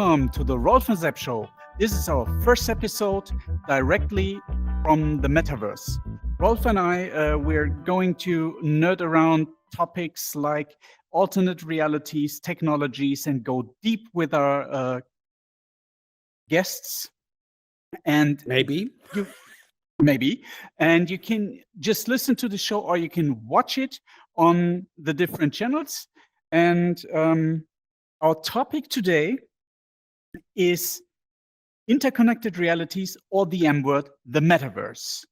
welcome to the Rolf and Zepp Show. This is our first episode directly from the Metaverse. Rolf and I, we're going to nerd around topics like alternate realities, technologies, and go deep with our guests. And Maybe. And you can just listen to the show or you can watch it on the different channels. And our topic today is interconnected realities, or the M word, the Metaverse.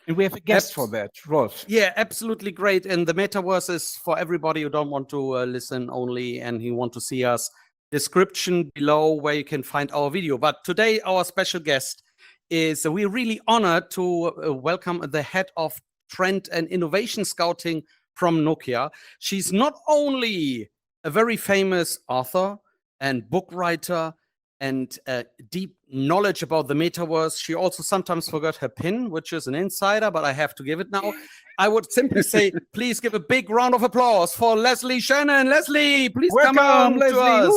And we have a guest for that, Rolf. Yeah, absolutely great. And the Metaverse is for everybody who don't want to listen only and who want to see us. Description below where you can find our video. But today our special guest is, we're really honored to welcome the head of trend and innovation scouting from Nokia. She's not only a very famous author and book writer and deep knowledge about the Metaverse. She also sometimes forgot her pin, which is an insider, but I have to give it now. I would simply say, please give a big round of applause for LeslieShannon. Leslie, please Welcome, come on Leslie. to us.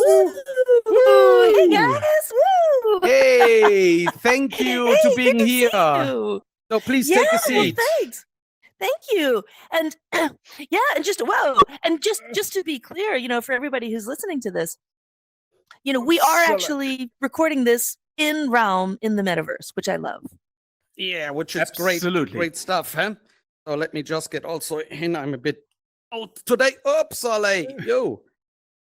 Woo! Hey guys! Woo! Hey, thank you Hey, to being good to here. see you. So please take a Well, seat. thanks. Thank you. And yeah, and just to be clear, for everybody who's listening to this, we are actually recording this in realm in the Metaverse, which I love. Yeah, which is Absolutely. great stuff, huh? So let me just get also in. I'm a bit out today. Oops, Ollie. Yo.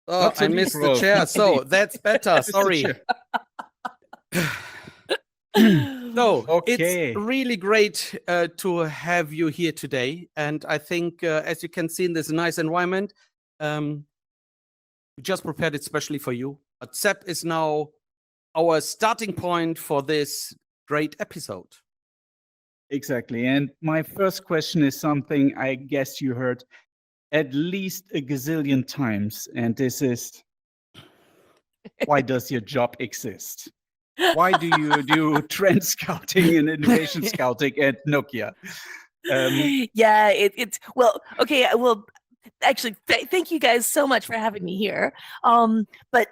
Oh, Not so I deep, missed the Rolf. chair. Not so So deep. that's better. Sorry. So Okay. it's really great to have you here today. And I think, as you can see in this nice environment, we just prepared it specially for you. But Sepp is now our starting point for this great episode. Exactly. And my first question is something I guess you heard at least a gazillion times. And this is, why does your job exist? Why do you do trend scouting and innovation scouting at Nokia? Yeah, it's well, okay. Well, actually, thank you guys so much for having me here. But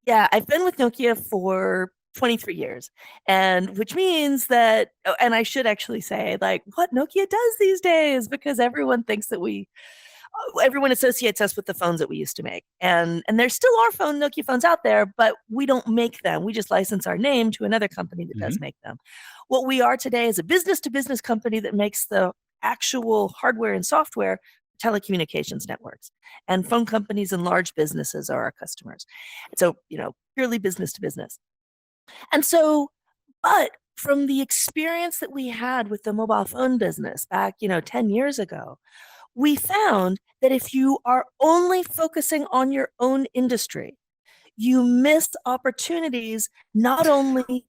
yeah, I've been with Nokia for 23 years, and which means that, and I should actually say, like, what Nokia does these days, because everyone thinks that everyone associates us with the phones that we used to make. And there still are Nokia phones out there, but we don't make them. We just license our name to another company that does make them. What we are today is a business-to-business company that makes the actual hardware and software for telecommunications networks. And phone companies and large businesses are our customers. So, purely business-to-business. And so, but from the experience that we had with the mobile phone business back, 10 years ago, we found that if you are only focusing on your own industry, you miss opportunities not only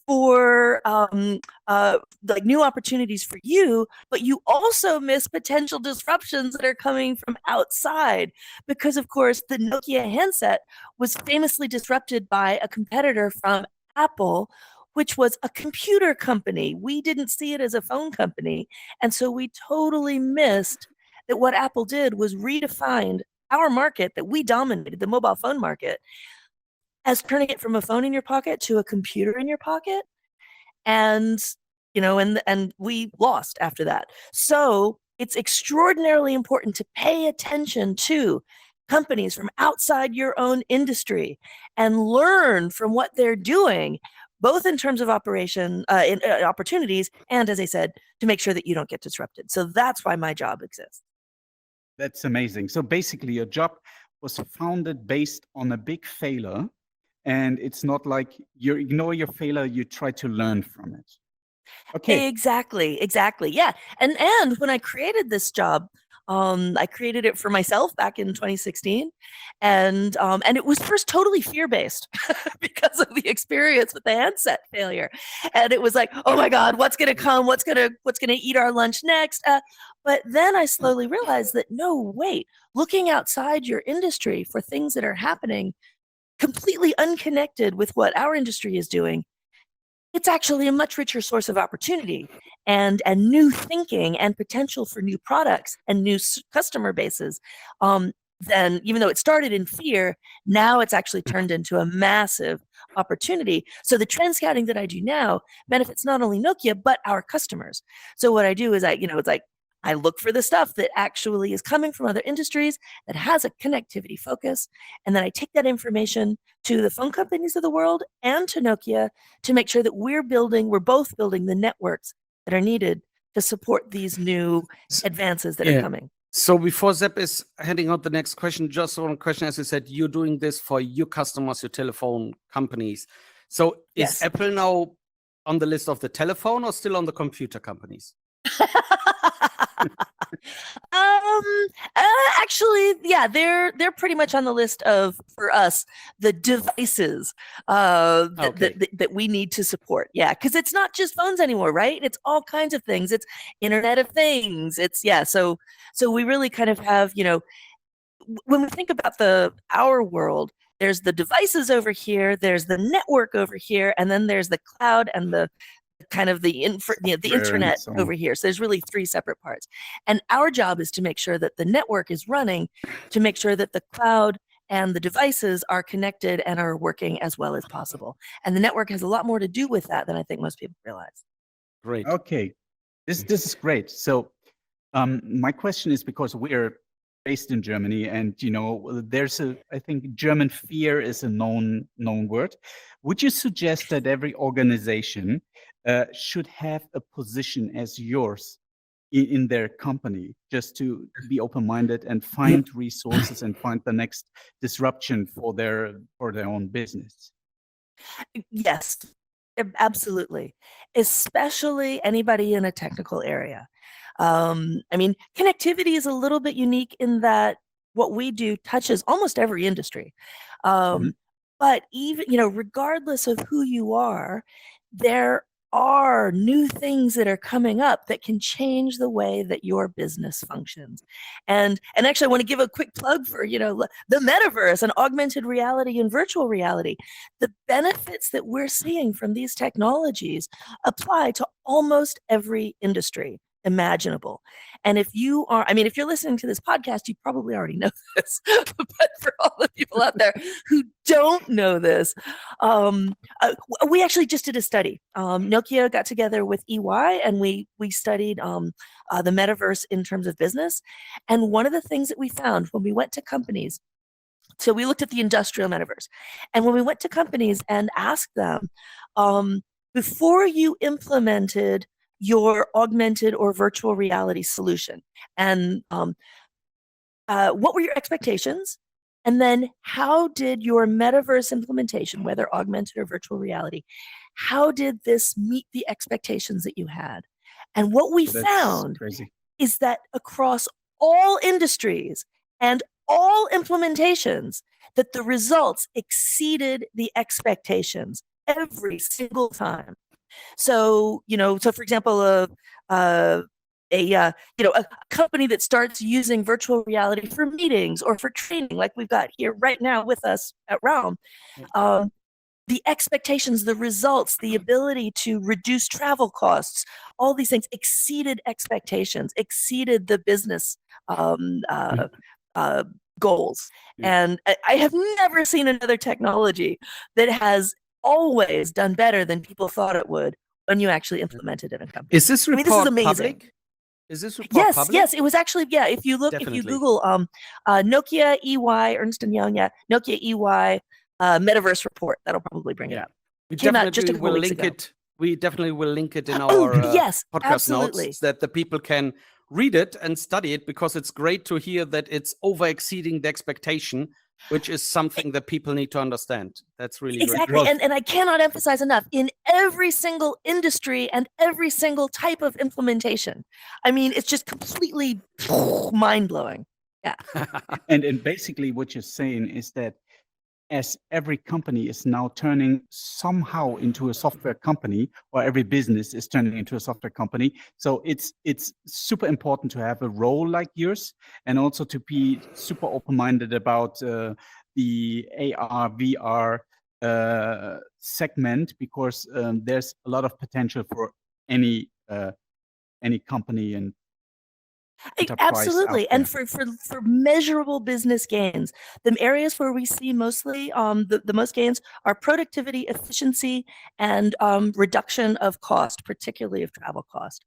for like new opportunities for you, but you also miss potential disruptions that are coming from outside. Because, of course, the Nokia handset was famously disrupted by a competitor from Apple, which was a computer company. We didn't see it as a phone company. And so we totally missed that what Apple did was redefined our market that we dominated, the mobile phone market, as turning it from a phone in your pocket to a computer in your pocket. And, and we lost after that. So it's extraordinarily important to pay attention to companies from outside your own industry and learn from what they're doing, both in terms of opportunities and, as I said, to make sure that you don't get disrupted. So that's why my job exists. That's amazing. So basically, your job was founded based on a big failure. And it's not like you ignore your failure, you try to learn from it. Okay. Exactly. Yeah. And when I created this job, I created it for myself back in 2016, and it was first totally fear-based because of the experience with the handset failure, and it was like, oh my God, what's gonna come? What's gonna eat our lunch next? But then I slowly realized that no, wait, looking outside your industry for things that are happening completely unconnected with what our industry is doing, it's actually a much richer source of opportunity and new thinking and potential for new products and new customer bases. then even though it started in fear, now it's actually turned into a massive opportunity. So the trend scouting that I do now benefits not only Nokia, but our customers. So what I do is it's like, I look for the stuff that actually is coming from other industries that has a connectivity focus. And then I take that information to the phone companies of the world and to Nokia to make sure that we're both building the networks that are needed to support these new advances that are coming. So before Zep is handing out the next question, just one question, as you said, you're doing this for your customers, your telephone companies. So is Apple now on the list of the telephone or still on the computer companies? Actually, yeah, they're pretty much on the list of, for us, the devices that we need to support. Yeah, because it's not just phones anymore, right? It's all kinds of things. It's Internet of Things. It's so we really kind of have, when we think about our world, there's the devices over here, there's the network over here, and then there's the cloud and the kind of the internet over here. So there's really three separate parts. And our job is to make sure that the network is running, to make sure that the cloud and the devices are connected and are working as well as possible. And the network has a lot more to do with that than I think most people realize. Great. Okay. This is great. So my question is, because we're based in Germany, and I think German fear is a known word. Would you suggest that every organization should have a position as yours in their company, just to be open-minded and find resources and find the next disruption for their own business? Yes, absolutely. Especially anybody in a technical area. I mean, connectivity is a little bit unique in that what we do touches almost every industry. But even, regardless of who you are, there are new things that are coming up that can change the way that your business functions. And actually I want to give a quick plug for, the metaverse and augmented reality and virtual reality. The benefits that we're seeing from these technologies apply to almost every industry imaginable. And if you're listening to this podcast, you probably already know this. But for all the people out there who don't know this, we actually just did a study. Nokia got together with EY, and we studied the metaverse in terms of business. And one of the things that we found when we went to companies, so we looked at the industrial metaverse, and when we went to companies and asked them, before you implemented your augmented or virtual reality solution, and what were your expectations? And then how did your metaverse implementation, whether augmented or virtual reality, how did this meet the expectations that you had? And what we found is that across all industries and all implementations, that the results exceeded the expectations every single time. So, for example, a company that starts using virtual reality for meetings or for training, like we've got here right now with us at Realm, the expectations, the results, the ability to reduce travel costs, all these things exceeded expectations, exceeded the business goals. And I have never seen another technology that has always done better than people thought it would when you actually implemented it in companies. Is this report this is amazing. Public? Is this report public? Yes, it was actually, if you Google Nokia EY, Ernst & Young, Nokia EY Metaverse report, that'll probably bring it up. We Came out just a definitely couple will weeks link ago. it. We definitely will link it in our podcast absolutely. notes, so that the people can read it and study it, because it's great to hear that it's over exceeding the expectation, which is something that people need to understand. That's really exactly. great. And I cannot emphasize enough, in every single industry and every single type of implementation. I mean, it's just completely mind-blowing. Yeah. And basically what you're saying is that as every company is now turning somehow into a software company, or every business is turning into a software company, so it's super important to have a role like yours, and also to be super open-minded about the AR, VR segment, because there's a lot of potential for any company and enterprise Absolutely. out And there. for measurable business gains, the areas where we see mostly the most gains are productivity, efficiency, and reduction of cost, particularly of travel cost.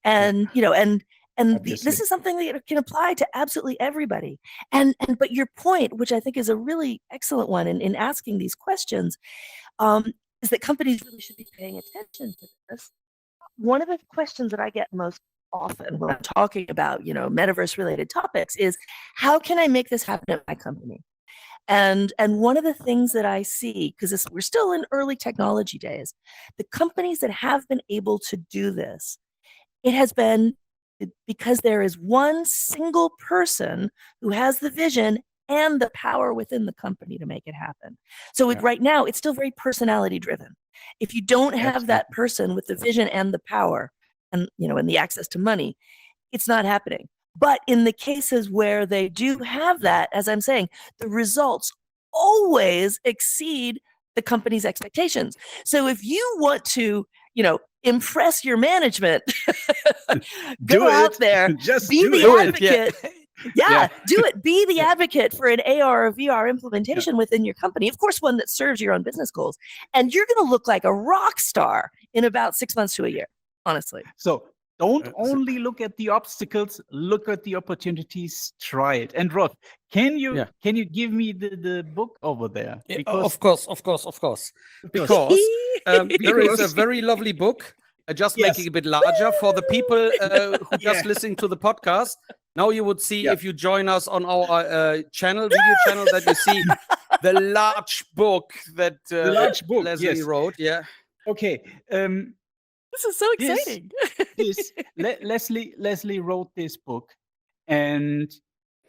And this Obviously. is something that can apply to absolutely everybody. But your point, which I think is a really excellent one in asking these questions, is that companies really should be paying attention to this. One of the questions that I get most often when I'm talking about, metaverse related topics is, how can I make this happen at my company? And one of the things that I see, because we're still in early technology days, the companies that have been able to do this, it has been because there is one single person who has the vision and the power within the company to make it happen. So right now, it's still very personality driven. If you don't have that person with the vision and the power and the access to money, it's not happening. But in the cases where they do have that, as I'm saying, the results always exceed the company's expectations. So if you want to, impress your management, go out there, Just be the advocate. Do it. Be the advocate for an AR or VR implementation within your company. Of course, one that serves your own business goals. And you're going to look like a rock star in about 6 months to a year, honestly. So don't only look at the obstacles, look at the opportunities, try it. And Rod, can you give me the book over there? Of course. Because there is a very lovely book, just making it a bit larger for the people who just listening to the podcast. Now you would see, if you join us on our video channel, that you see the large book that Leslie wrote. Yeah. Okay. This is so exciting. Leslie wrote this book, and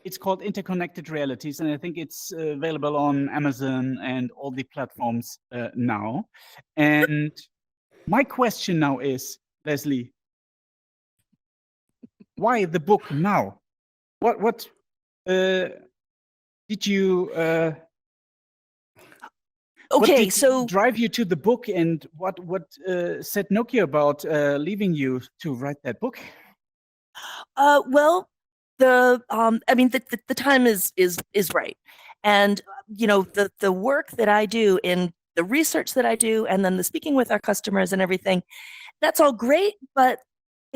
it's called Interconnected Realities, and I think it's available on Amazon and all the platforms now. And my question now is, Leslie, why the book now? What did you? Okay, so drive you to the book, and what said Nokia about leaving you to write that book? Well, the time is right, and the work that I do in the research that I do, and then the speaking with our customers and everything, that's all great, but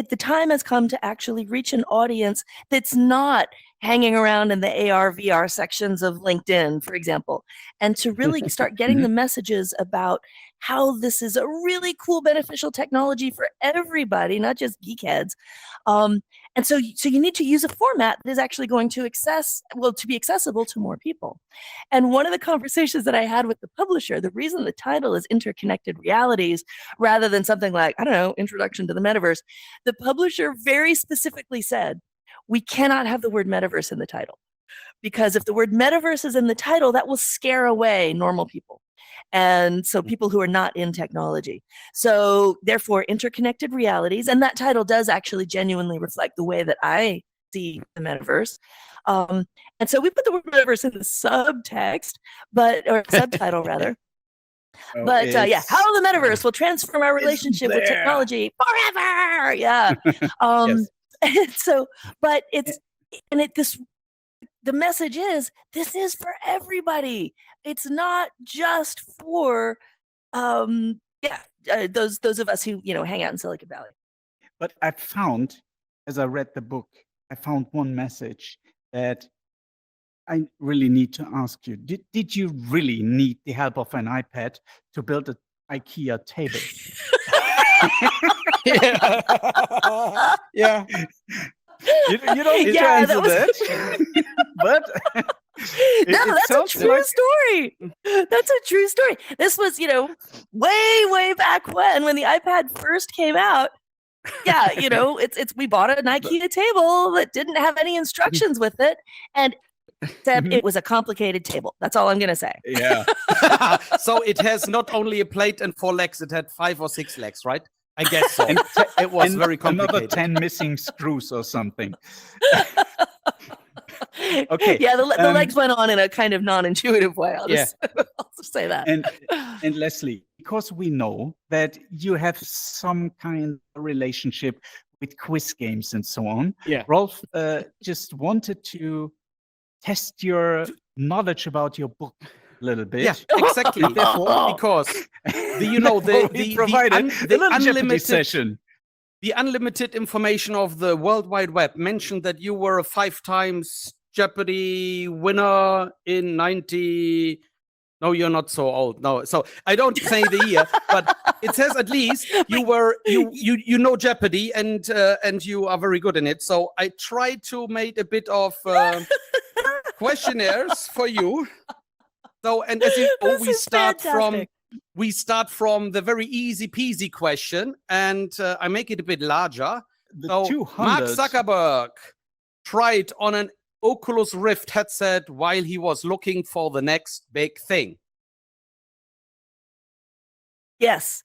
the time has come to actually reach an audience that's not hanging around in the AR, VR sections of LinkedIn, for example, and to really start getting the messages about how this is a really cool, beneficial technology for everybody, not just geekheads. And so you need to use a format that is actually going to be accessible to more people. And one of the conversations that I had with the publisher, the reason the title is Interconnected Realities rather than something like, I don't know, Introduction to the Metaverse, the publisher very specifically said, we cannot have the word metaverse in the title, because if the word metaverse is in the title, that will scare away normal people. And so people who are not in technology. So therefore, Interconnected Realities, and that title does actually genuinely reflect the way that I see the metaverse. And so we put the word metaverse in the subtext, or subtitle rather. How the metaverse will transform our relationship with technology forever. Yeah. So, but the message is, this is for everybody. It's not just for those of us who hang out in Silicon Valley. But I found, as I read the book, I found one message that I really need to ask you. Did you really need the help of an iPad to build an IKEA table? Yeah. You don't need to answer that. But that's a true story. That's a true story. This was, way back when the iPad first came out. Yeah, we bought an IKEA table that didn't have any instructions with it, and it was a complicated table. That's all I'm gonna say. Yeah. So it has not only a plate and 4 legs; it had 5 or 6 legs, right? I guess so. And it was very complicated. Another 10 missing screws or something. Okay. Yeah, the legs went on in a kind of non-intuitive way. I'll just say that. And Leslie, because we know that you have some kind of relationship with quiz games and so on. Yeah. Rolf just wanted to test your knowledge about your book a little bit. Yeah, exactly. Therefore, Because he provided the a little Jeopardy unlimited session. the unlimited information of the World Wide Web mentioned that you were a 5 times Jeopardy winner in 90. No, you're not so old. No, so I don't say the year, but it says at least you were you know Jeopardy and you are very good in it. So I tried to make a bit of questionnaires for you. So, and as you know, we start from the very easy peasy question, and I make it a bit larger. So Mark Zuckerberg tried on an Oculus Rift headset while he was looking for the next big thing. Yes.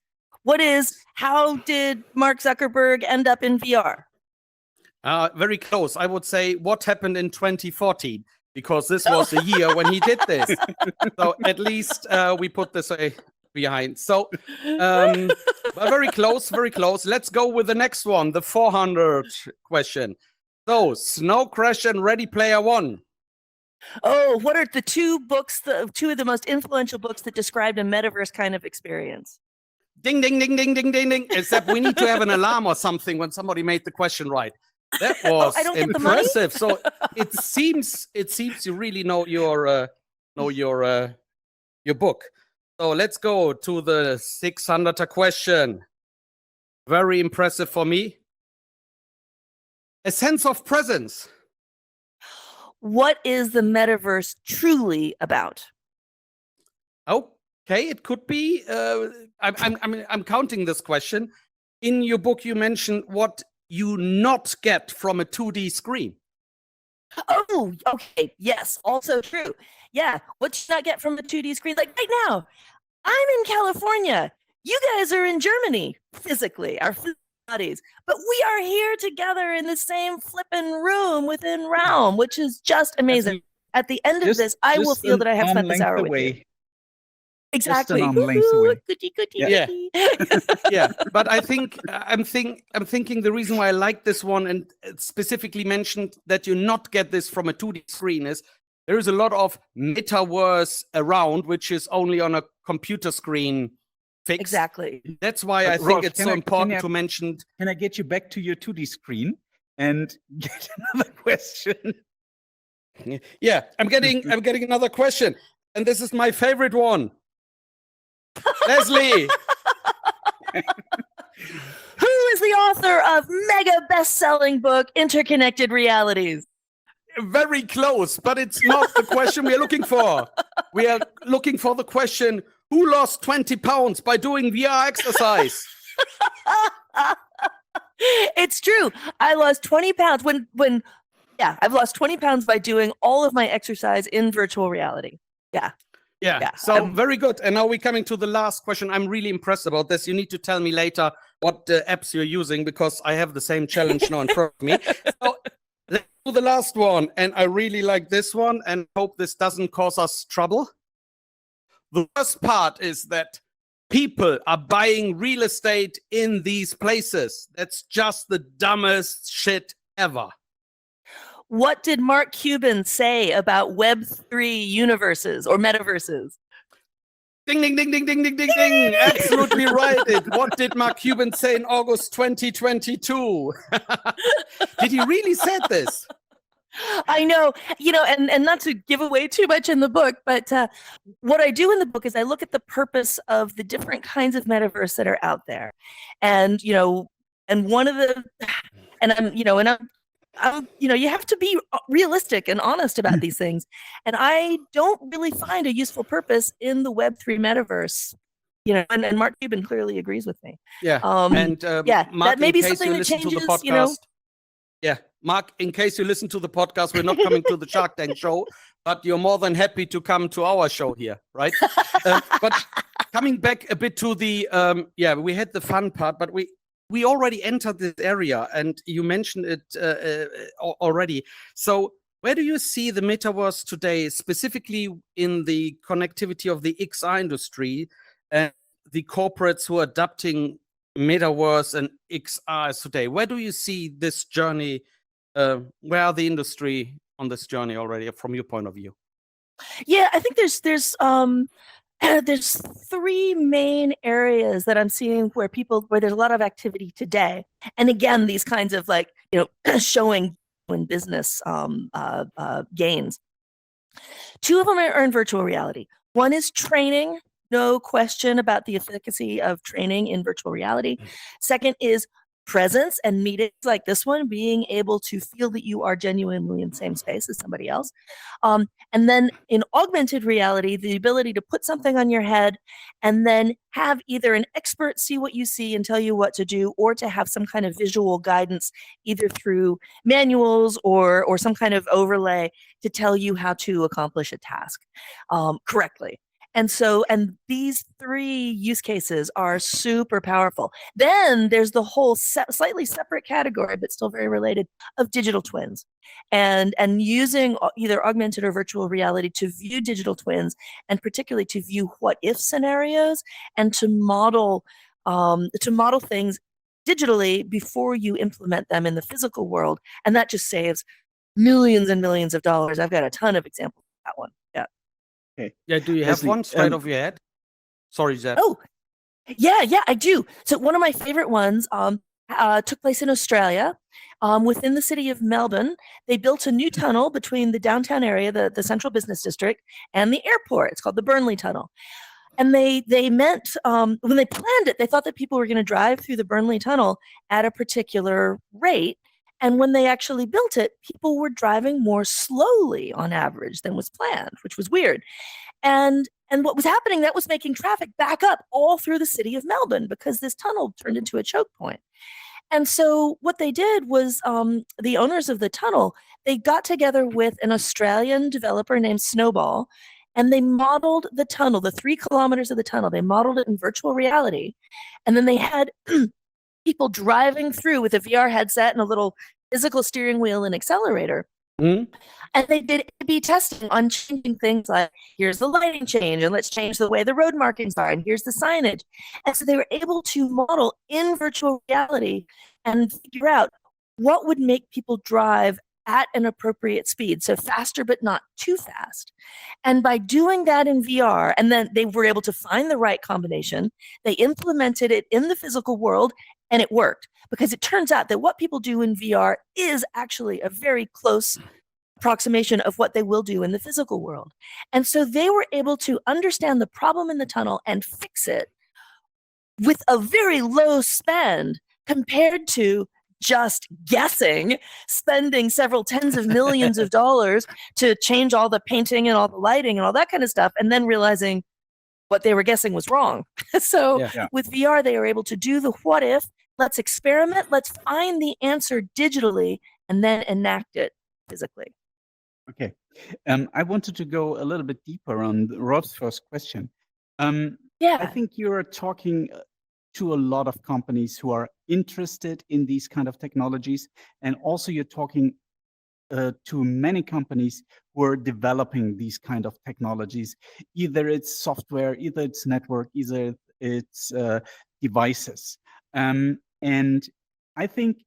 How did Mark Zuckerberg end up in VR? Very close. I would say what happened in 2014, because this was the year when he did this. So at least we put this behind. So but very close, very close. Let's go with the next one, the 400 question. So, Snow Crash and Ready Player One. Oh, what are the two of the most influential books that described a metaverse kind of experience? Ding, ding, ding, ding, ding, ding, ding. Except we need to have an alarm or something when somebody made the question right. That was I don't impressive. So it seems you really know your book. So let's go to the 600 question. Very impressive for me. A sense of presence. What is the metaverse truly about? Okay, it could be. I'm counting this question. In your book, you mentioned what you not get from a 2D screen. Oh, okay. Yes, also true. Yeah, what you not get from a 2D screen? Like right now, I'm in California. You guys are in Germany, physically, our bodies. But we are here together in the same flippin' room within Realm, which is just amazing. At the end of this, I will feel that I have spent this hour with you. Exactly. Goody. Yeah. Yeah. But I think I'm thinking the reason why I like this one and specifically mentioned that you not get this from a 2D screen is there is a lot of metaverse around, which is only on a computer screen fix. Exactly. That's why I think it's so important to mention. Can I get you back to your 2D screen and get another question? Yeah, I'm getting another question, and this is my favorite one. Leslie. Who is the author of mega best-selling book Interconnected Realities? Very close, but it's not the question we are looking for. We are looking for the question, who lost 20 pounds by doing VR exercise? It's true. I lost 20 pounds I've lost 20 pounds by doing all of my exercise in virtual reality. Yeah. So very good. And now we're coming to the last question. I'm really impressed about this. You need to tell me later what apps you're using because I have the same challenge now in front of me. So let's do the last one. And I really like this one and hope this doesn't cause us trouble. The worst part is that people are buying real estate in these places. That's just the dumbest shit ever. What did Mark Cuban say about Web3 universes or metaverses? Ding, ding, ding, ding, ding, ding, ding, ding. Absolutely right. What did Mark Cuban say in August 2022? Did he really said this? I know, and not to give away too much in the book, but what I do in the book is I look at the purpose of the different kinds of metaverse that are out there. And, and one of the, and I'm, you have to be realistic and honest about these things. And I don't really find a useful purpose in the Web3 metaverse, and Mark Cuban clearly agrees with me. Yeah. Mark, that may be something that changes, Yeah. Mark, in case you listen to the podcast, we're not coming to the Shark Tank show, but you're more than happy to come to our show here, right? But coming back a bit to the, we had the fun part, but we already entered this area and you mentioned it already. So where do you see the metaverse today, specifically in the connectivity of the XR industry and the corporates who are adapting Metaverse and XR is today? Where do you see this journey? Where are the industry on this journey already, from your point of view? Yeah, I think there's there's three main areas that I'm seeing where there's a lot of activity today. And again, these kinds of showing in business gains. Two of them are in virtual reality. One is training, no question about the efficacy of training in virtual reality. Second is presence and meetings like this one, being able to feel that you are genuinely in the same space as somebody else. And then in augmented reality, the ability to put something on your head and then have either an expert see what you see and tell you what to do, or to have some kind of visual guidance, either through manuals or some kind of overlay to tell you how to accomplish a task correctly. And these three use cases are super powerful. Then there's the whole slightly separate category, but still very related, of digital twins, and using either augmented or virtual reality to view digital twins, and particularly to view what if scenarios, and to model things digitally before you implement them in the physical world. And that just saves millions and millions of dollars. I've got a ton of examples of that one. Yeah. Okay. Yeah, do you have Leslie, one straight off your head? Sorry, Zeb. Oh, yeah, I do. So one of my favorite ones took place in Australia, within the city of Melbourne. They built a new tunnel between the downtown area, the central business district, and the airport. It's called the Burnley Tunnel. And they meant, when they planned it, they thought that people were going to drive through the Burnley Tunnel at a particular rate. And when they actually built it, people were driving more slowly on average than was planned, which was weird. And what was happening, that was making traffic back up all through the city of Melbourne, because this tunnel turned into a choke point. And so what they did was, the owners of the tunnel, they got together with an Australian developer named Snowball, and they modeled the tunnel, the 3 kilometers of the tunnel. They modeled it in virtual reality. And then they had people driving through with a VR headset and a little physical steering wheel and accelerator. Mm-hmm. And they did A/B testing on changing things like, here's the lighting change, and let's change the way the road markings are, and here's the signage. And so they were able to model in virtual reality and figure out what would make people drive at an appropriate speed, so faster but not too fast. And by doing that in VR, and then they were able to find the right combination, they implemented it in the physical world, and it worked. Because it turns out that what people do in VR is actually a very close approximation of what they will do in the physical world. And so they were able to understand the problem in the tunnel and fix it with a very low spend, compared to just guessing, spending several tens of millions of dollars to change all the painting and all the lighting and all that kind of stuff, and then realizing what they were guessing was wrong. So with VR, they were able to do the what if, let's experiment, let's find the answer digitally, and then enact it physically. Okay. I wanted to go a little bit deeper on Rob's first question. I think you're talking to a lot of companies who are interested in these kind of technologies, and also you're talking to many companies who are developing these kind of technologies. Either it's software, either it's network, either it's devices. And I think,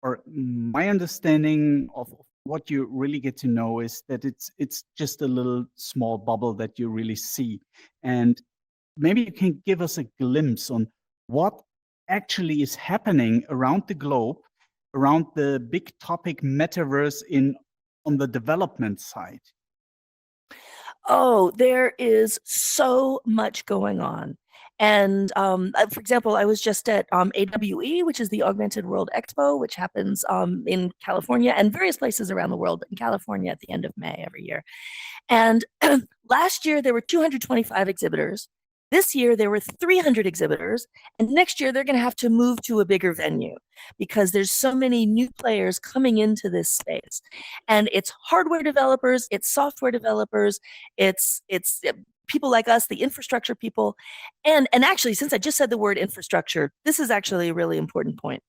or my understanding of what you really get to know is that it's just a little small bubble that you really see. And maybe you can give us a glimpse on what actually is happening around the globe, around the big topic metaverse on the development side. Oh, there is so much going on. And for example, I was just at AWE, which is the Augmented World Expo, which happens in California and various places around the world, but in California at the end of May every year. And last year, there were 225 exhibitors. This year, there were 300 exhibitors. And next year, they're going to have to move to a bigger venue because there's so many new players coming into this space. And it's hardware developers, it's software developers, it's people like us, the infrastructure people. And actually, since I just said the word infrastructure, this is actually a really important point.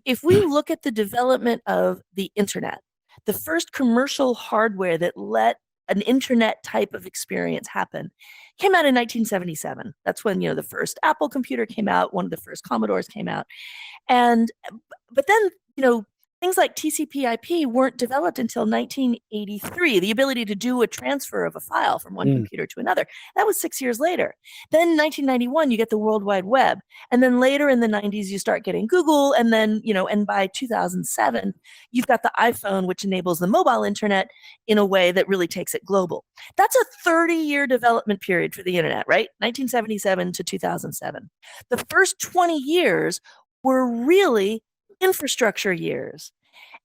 If we look at the development of the internet, the first commercial hardware that let an internet type of experience happen came out in 1977. That's when, the first Apple computer came out, one of the first Commodores came out. But then, things like TCP/IP weren't developed until 1983. The ability to do a transfer of a file from one computer to another, that was 6 years later. Then 1991, you get the World Wide Web. And then later in the 90s, you start getting Google. And then, and by 2007, you've got the iPhone, which enables the mobile internet in a way that really takes it global. That's a 30-year development period for the internet, right? 1977 to 2007. The first 20 years were really infrastructure years.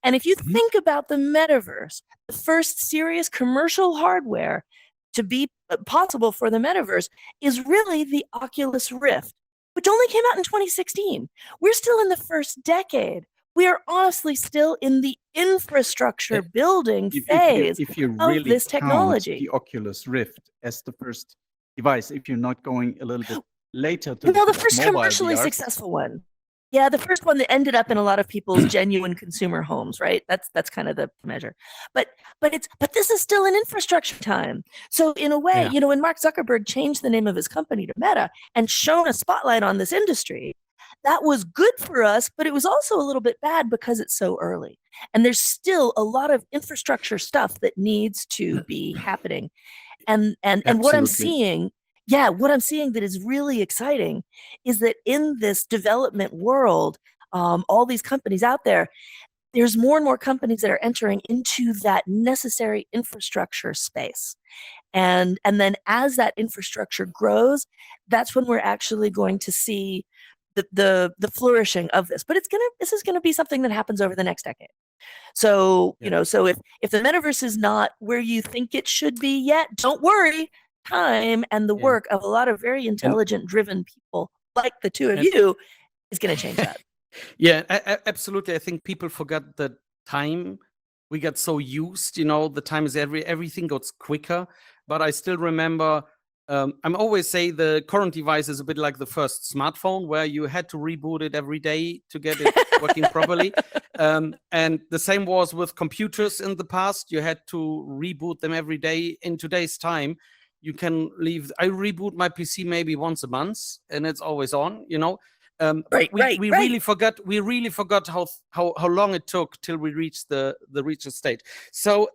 And if you think about the metaverse, the first serious commercial hardware to be possible for the metaverse is really the Oculus Rift, which only came out in 2016. We're still in the first decade. We are honestly still in the infrastructure building phase if you of really this count technology. the Oculus Rift as the first device, if you're not going a little bit later to the the first mobile commercially VR. successful one. Yeah, the first one that ended up in a lot of people's genuine consumer homes, right? That's kind of the measure. But this is still an infrastructure time. So in a way, when Mark Zuckerberg changed the name of his company to Meta and shone a spotlight on this industry, that was good for us, but it was also a little bit bad because it's so early. And there's still a lot of infrastructure stuff that needs to be happening. And what I'm seeing that is really exciting is that in this development world, all these companies out there, there's more and more companies that are entering into that necessary infrastructure space. And then as that infrastructure grows, that's when we're actually going to see the flourishing of this. But this is gonna be something that happens over the next decade. So, so if the metaverse is not where you think it should be yet, don't worry. Time and the work of a lot of very intelligent, driven people like the two of you is going to change that. Yeah, absolutely. I think people forget the time. We get so used, the time is everything goes quicker. But I still remember, I'm always say the current device is a bit like the first smartphone, where you had to reboot it every day to get it working properly. And the same was with computers in the past. You had to reboot them every day. In today's time, you can leave. I reboot my PC maybe once a month, and it's always on. We really forgot. We really forgot how long it took till we reached the state. So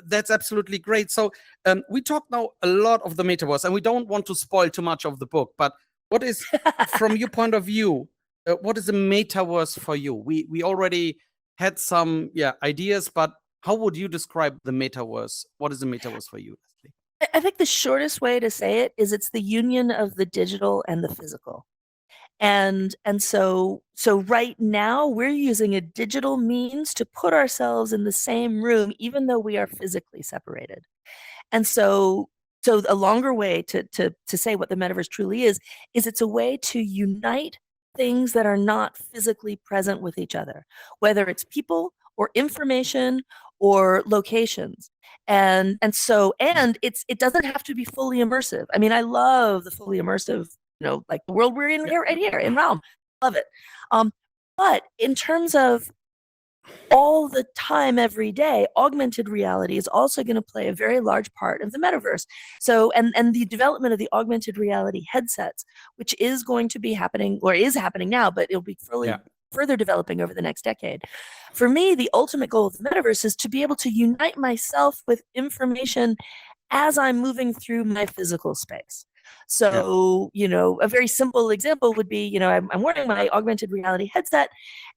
that's absolutely great. So we talked now a lot of the metaverse, and we don't want to spoil too much of the book. But what is, from your point of view, what is the metaverse for you? We already had some ideas, but how would you describe the metaverse? What is the metaverse for you, Leslie? I think the shortest way to say it is it's the union of the digital and the physical. And so right now we're using a digital means to put ourselves in the same room, even though we are physically separated. And so a longer way to say what the metaverse truly is it's a way to unite things that are not physically present with each other, whether it's people or information or locations. And it doesn't have to be fully immersive. I mean, I love the fully immersive, like the world we're in here, right here in Realm. Love it. But in terms of all the time, every day, augmented reality is also going to play a very large part of the metaverse. So, and the development of the augmented reality headsets, which is going to be happening, or is happening now, but it'll be further developing over the next decade. For me, the ultimate goal of the metaverse is to be able to unite myself with information as I'm moving through my physical space. So, a very simple example would be, I'm wearing my augmented reality headset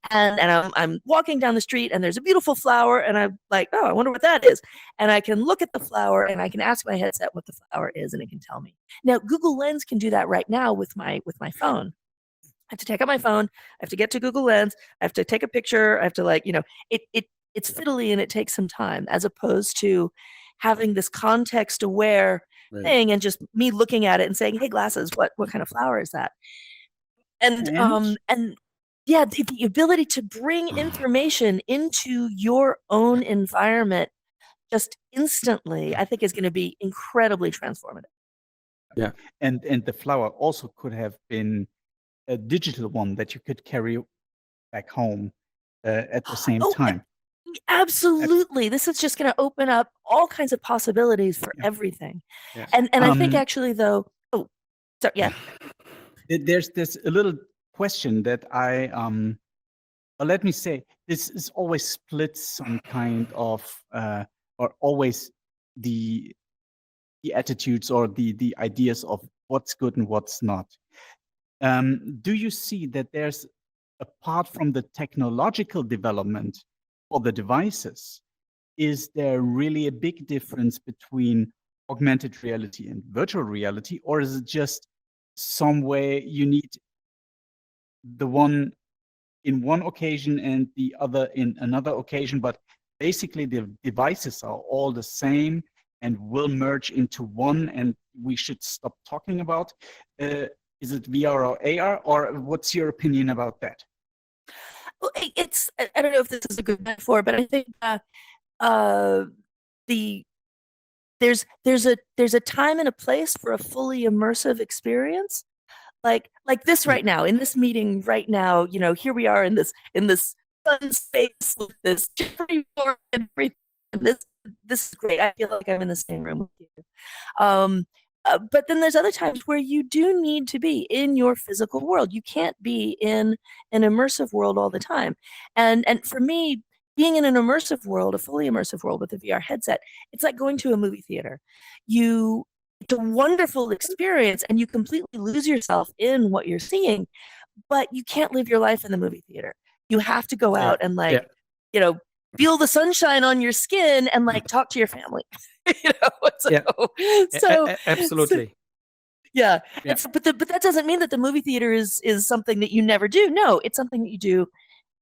and I'm walking down the street and there's a beautiful flower and I'm like, oh, I wonder what that is. And I can look at the flower and I can ask my headset what the flower is and it can tell me. Now, Google Lens can do that right now with my phone. I have to take out my phone. I have to get to Google Lens. I have to take a picture. I have to it's fiddly and it takes some time, as opposed to having this context aware thing and just me looking at it and saying, hey, glasses, what kind of flower is that? And the ability to bring information into your own environment just instantly, I think is going to be incredibly transformative. Yeah. And the flower also could have been a digital one that you could carry back home at the same time. Absolutely. This is just going to open up all kinds of possibilities for everything. Yes. And I think actually though, There's this a little question that let me say, this is always split some kind of, or always the attitudes or the ideas of what's good and what's not. Do you see that there's, apart from the technological development for the devices, is there really a big difference between augmented reality and virtual reality, or is it just some way you need the one in one occasion and the other in another occasion, but basically the devices are all the same and will merge into one, and we should stop talking about? Is it VR or AR, or what's your opinion about that? Well, I don't know if this is a good metaphor, but I think there's a time and a place for a fully immersive experience, like this right now, in this meeting right now. Here we are in this fun space with this Jeopardy board and everything. This is great. I feel like I'm in the same room with you. But then there's other times where you do need to be in your physical world. You can't be in an immersive world all the time. And for me, being in an immersive world, a fully immersive world with a VR headset, it's like going to a movie theater. It's a wonderful experience, and you completely lose yourself in what you're seeing, but you can't live your life in the movie theater. You have to go out and feel the sunshine on your skin and talk to your family. Absolutely. But that doesn't mean that the movie theater is something that you never do. No, it's something that you do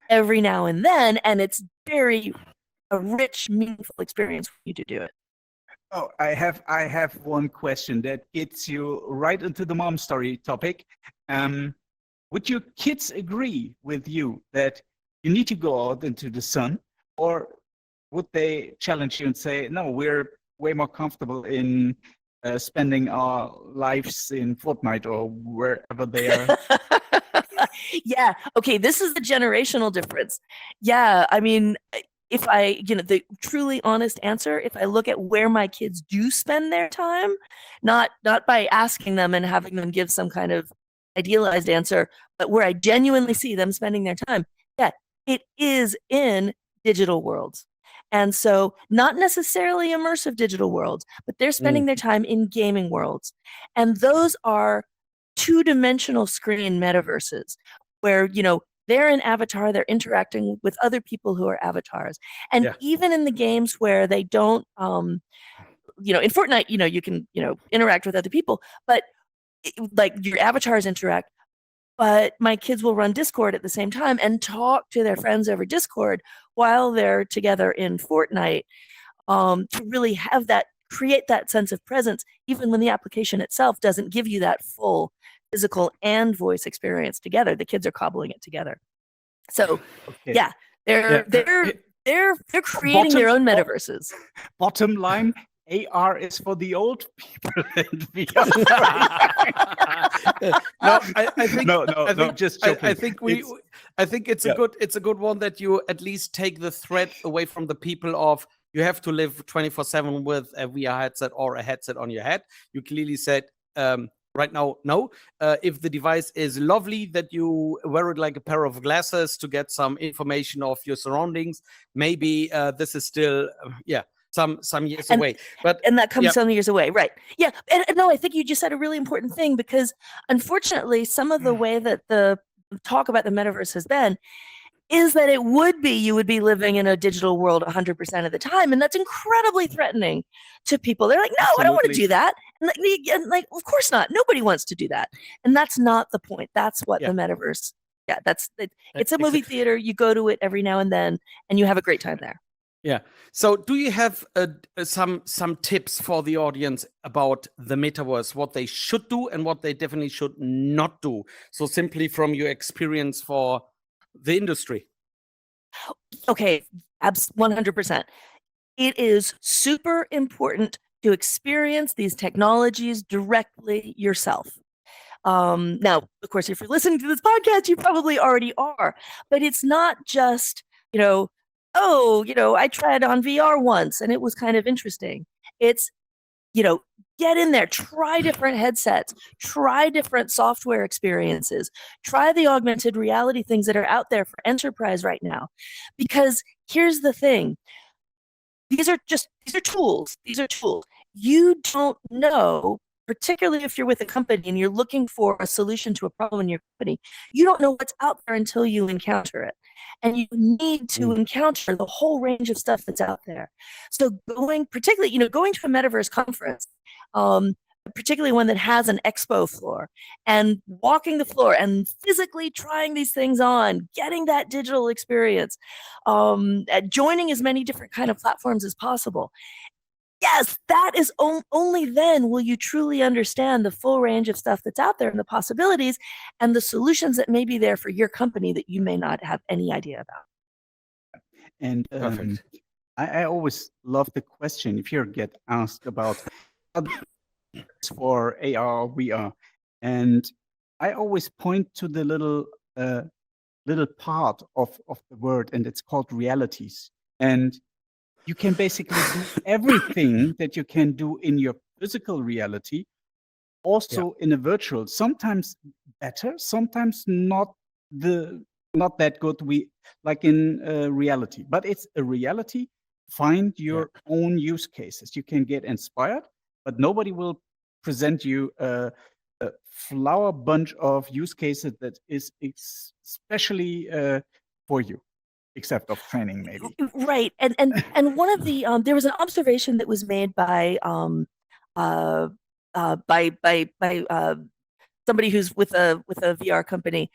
every now and then, and it's a rich, meaningful experience when you do it. Oh, I have one question that gets you right into the mom story topic. Would your kids agree with you that you need to go out into the sun, or would they challenge you and say, no, we're way more comfortable in spending our lives in Fortnite or wherever they are? Yeah. Okay. This is the generational difference. Yeah. I mean, if the truly honest answer, if I look at where my kids do spend their time, not by asking them and having them give some kind of idealized answer, but where I genuinely see them spending their time, it is in digital worlds. And so not necessarily immersive digital worlds, but they're spending their time in gaming worlds. And those are two-dimensional screen metaverses where, they're an avatar, they're interacting with other people who are avatars. And even in the games where they don't, in Fortnite, you can, interact with other people, but your avatars interact. But my kids will run Discord at the same time and talk to their friends over Discord while they're together in Fortnite, to really create that sense of presence, even when the application itself doesn't give you that full physical and voice experience together. The kids are cobbling it together. So they're creating their own metaverses. Bottom line, AR is for the old people and VR. Just joking. I think it's a good one that you at least take the threat away from the people of you have to live 24/7 with a VR headset or a headset on your head. You clearly said right now, no. If the device is lovely, that you wear it like a pair of glasses to get some information of your surroundings, maybe this is still some years away. And that comes some years away, right? Yeah. And no, I think you just said a really important thing, because unfortunately, some of the way that the talk about the metaverse has been is that you would be living in a digital world 100% of the time. And that's incredibly threatening to people. They're like, no, I don't want to do that. And of course not. Nobody wants to do that. And that's not the point. That's what the metaverse, it's a movie theater. You go to it every now and then and you have a great time there. Yeah. So do you have some tips for the audience about the metaverse, what they should do and what they definitely should not do? So simply from your experience for the industry. Okay, 100%. It is super important to experience these technologies directly yourself. Now, of course, if you're listening to this podcast, you probably already are, but it's not just, oh, I tried on VR once and it was kind of interesting. It's, get in there, try different headsets, try different software experiences, try the augmented reality things that are out there for enterprise right now. Because here's the thing. These are tools. These are tools. You don't know, particularly if you're with a company and you're looking for a solution to a problem in your company, you don't know what's out there until you encounter it. And you need to encounter the whole range of stuff that's out there. So going to a metaverse conference, particularly one that has an expo floor, and walking the floor and physically trying these things on, getting that digital experience, joining as many different kind of platforms as possible. Yes, that is only then will you truly understand the full range of stuff that's out there and the possibilities and the solutions that may be there for your company that you may not have any idea about. And I always love the question if you get asked about for AR, VR, and I always point to the little part of the word, and it's called realities. And you can basically do everything that you can do in your physical reality, also in a virtual. Sometimes better, sometimes not that good. Like in reality, but it's a reality. Find your own use cases. You can get inspired, but nobody will present you a flower bunch of use cases that is especially for you. Except of training, maybe. Right, and one of the there was an observation that was made by somebody who's with a VR company,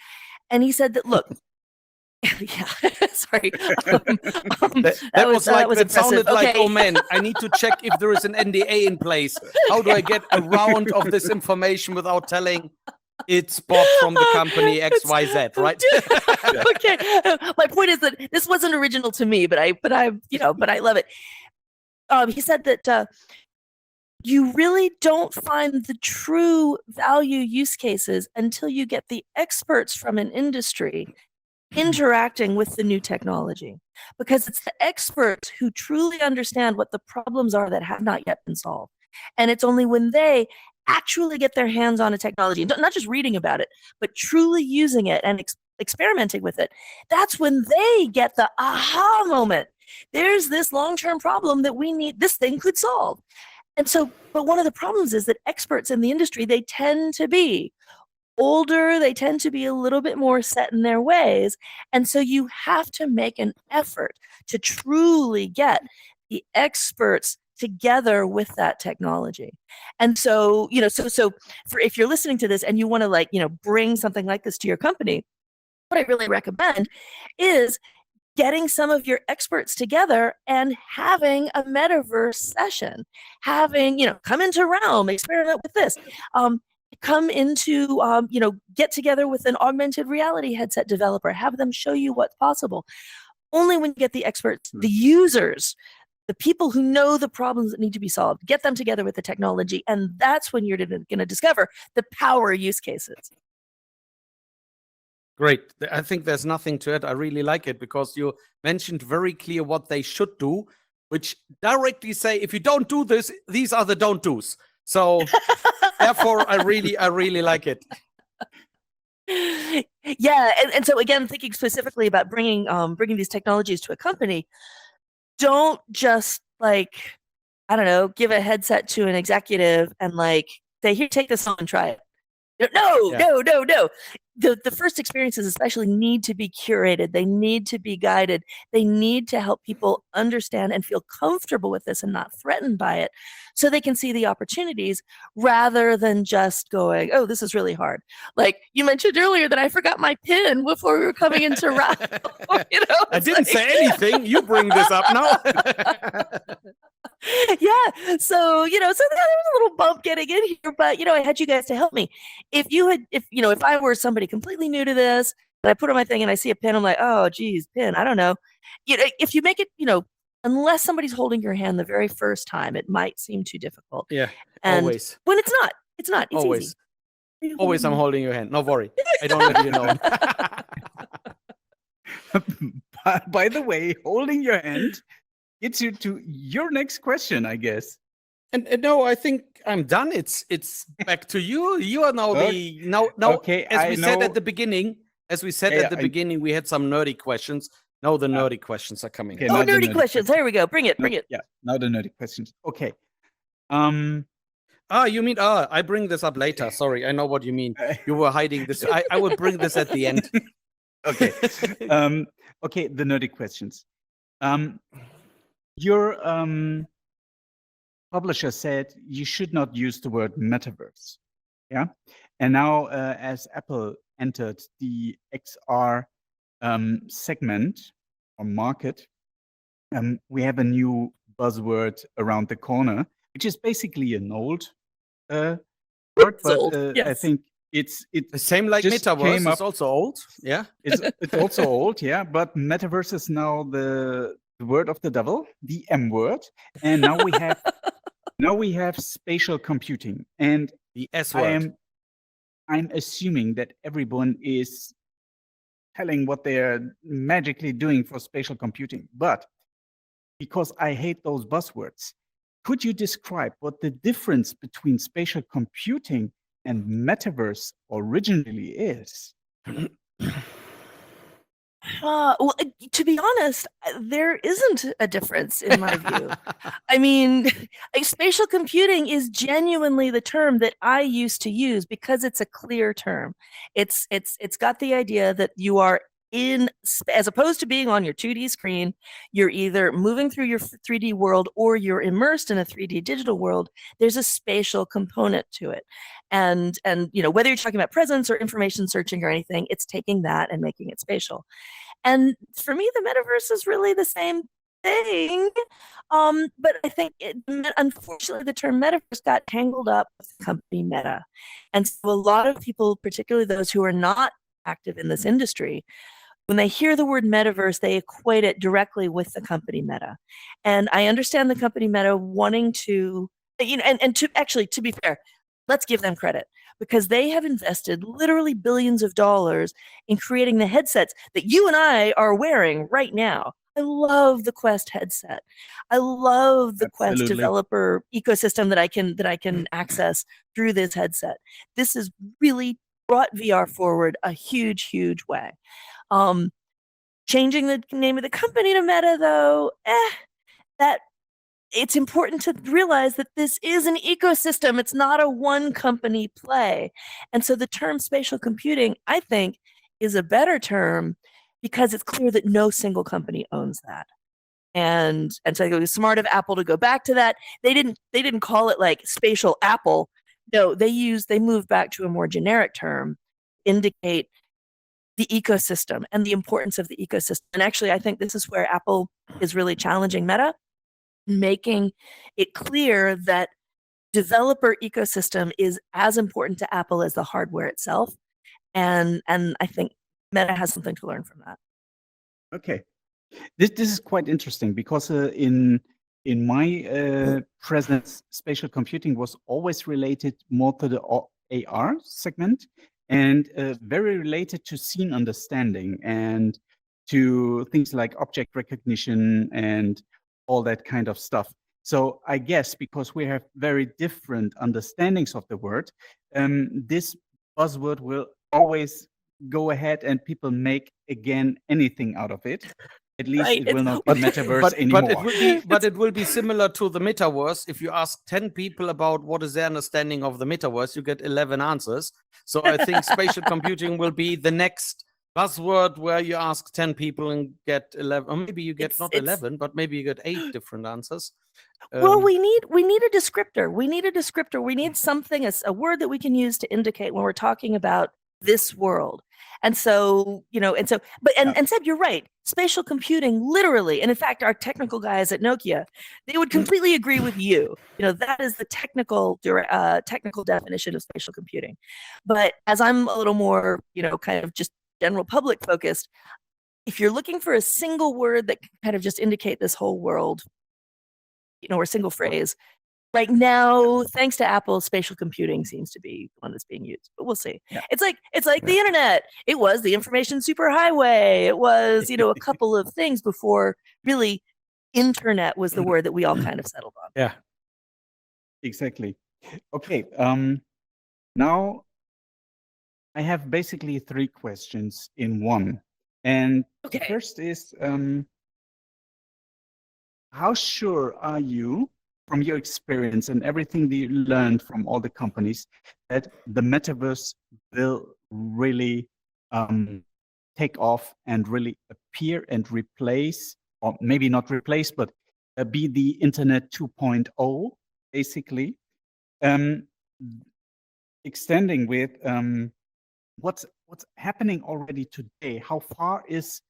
and he said that look, yeah, sorry, that sounded like, oh man, I need to check if there is an NDA in place. How do I get around of this information without telling? It's Bob from the company XYZ, right? Okay. My point is that this wasn't original to me, but I love it. He said that you really don't find the true value use cases until you get the experts from an industry interacting with the new technology, because it's the experts who truly understand what the problems are that have not yet been solved. And it's only when they actually get their hands on a technology, not just reading about it, but truly using it and experimenting with it, that's when they get the aha moment. There's this long-term problem that this thing could solve. And so, but one of the problems is that experts in the industry, they tend to be older, they tend to be a little bit more set in their ways. And so you have to make an effort to truly get the experts together with that technology. And so, so for if you're listening to this and you want to bring something like this to your company, what I really recommend is getting some of your experts together and having a metaverse session, come into Realm, experiment with this, come into, get together with an augmented reality headset developer, have them show you what's possible. Only when you get the experts, the users, the people who know the problems that need to be solved, get them together with the technology, and that's when you're going to discover the power use cases. Great. I think there's nothing to it. I really like it because you mentioned very clear what they should do, which directly say, if you don't do this, these are the don't do's. So therefore, I really like it. Yeah, and so again, thinking specifically about bringing these technologies to a company, don't just give a headset to an executive and say, here, take this on and try it. No. The first experiences especially need to be curated. They need to be guided. They need to help people understand and feel comfortable with this and not threatened by it, so they can see the opportunities rather than just going, oh, this is really hard. Like you mentioned earlier that I forgot my PIN before we were coming into Ralph. I didn't say anything. You bring this up now. Yeah, so there was a little bump getting in here, but I had you guys to help me. If I were somebody completely new to this, and I put on my thing and I see a pin, I'm like, oh geez, pin, I don't know. If you make it, unless somebody's holding your hand the very first time, it might seem too difficult. Yeah, and always. When it's not, it's always easy. I'm holding your hand. No worry, I don't let you know. by the way, holding your hand gets you to your next question, I guess. And no, I think I'm done. It's back to you. You are now Okay. the now. Okay, As I we said know. at the beginning, Yeah, beginning, we had some nerdy questions. Now the nerdy questions are coming. Okay, Oh, now the nerdy questions. There we go. Bring it. Bring it. Yeah, now the nerdy questions. Okay. You mean I bring this up later. Sorry, I know what you mean. You were hiding this. I will bring this at the end. Okay. Okay, the nerdy questions. Your publisher said you should not use the word metaverse. Yeah. And now, as Apple entered the XR segment or market, we have a new buzzword around the corner, which is basically an old word, but old, I yes. think it's The same like just Metaverse. came It's up. also old. Yeah. It's also old, yeah. But metaverse is now the word of the devil, the M word, and now we have spatial computing, and The S word. I'm assuming that everyone is telling what they're magically doing for spatial computing, but because I hate those buzzwords, could you describe what the difference between spatial computing and metaverse originally is? Well, to be honest, there isn't a difference in my view. I mean, spatial computing is genuinely the term that I used to use because it's a clear term. It's got the idea that you are as opposed to being on your 2D screen, you're either moving through your 3D world or you're immersed in a 3D digital world. There's a spatial component to it. And whether you're talking about presence or information searching or anything, it's taking that and making it spatial. And for me, the metaverse is really the same thing. But I think, unfortunately, the term metaverse got tangled up with the company Meta. And so a lot of people, particularly those who are not active in this industry, when they hear the word metaverse, they equate it directly with the company Meta. And I understand the company Meta wanting to, and to be fair, let's give them credit because they have invested literally billions of dollars in creating the headsets that you and I are wearing right now. I love the Quest headset. I love the Quest developer ecosystem that I can access through this headset. This has really brought VR forward a huge, huge way. Changing the name of the company to Meta, though, that it's important to realize that this is an ecosystem. It's not a one company play. And so the term spatial computing, I think, is a better term because it's clear that no single company owns that. And so it was smart of Apple to go back to that. They didn't call it like spatial Apple. No, they moved back to a more generic term, indicate the ecosystem and the importance of the ecosystem. And actually, I think this is where Apple is really challenging Meta, making it clear that developer ecosystem is as important to Apple as the hardware itself. And I think Meta has something to learn from that. Okay, this is quite interesting because in my presence, spatial computing was always related more to the AR segment and very related to scene understanding and to things like object recognition and all that kind of stuff. So I guess because we have very different understandings of the word, this buzzword will always go ahead and people make again anything out of it. At least Right. it will not be metaverse anymore. But it will be similar to the metaverse. If you ask 10 people about what is their understanding of the metaverse, you get 11 answers. So I think spatial computing will be the next buzzword where you ask 10 people and get 11, or maybe you get not 11, but maybe you get 8 different answers. Well, we need a descriptor. We need a descriptor. We need something, a word that we can use to indicate when we're talking about this world. And so, and Seb, you're right. Spatial computing, literally, and in fact, our technical guys at Nokia, they would completely agree with you. That is the technical definition of spatial computing. But as I'm a little more, kind of just general public focused, if you're looking for a single word that can kind of just indicate this whole world, or a single phrase, right now, thanks to Apple, spatial computing seems to be the one that's being used, but we'll see. Yeah. It's like the internet. It was the information superhighway. It was, a couple of things before really internet was the word that we all kind of settled on. Yeah. Exactly. Okay. Now I have basically 3 questions in one. And the Okay. first is, how sure are you, from your experience and everything that you learned from all the companies, that the metaverse will really take off and really appear and replace, or maybe not replace, but be the Internet 2.0, basically? Extending with what's happening already today? How far is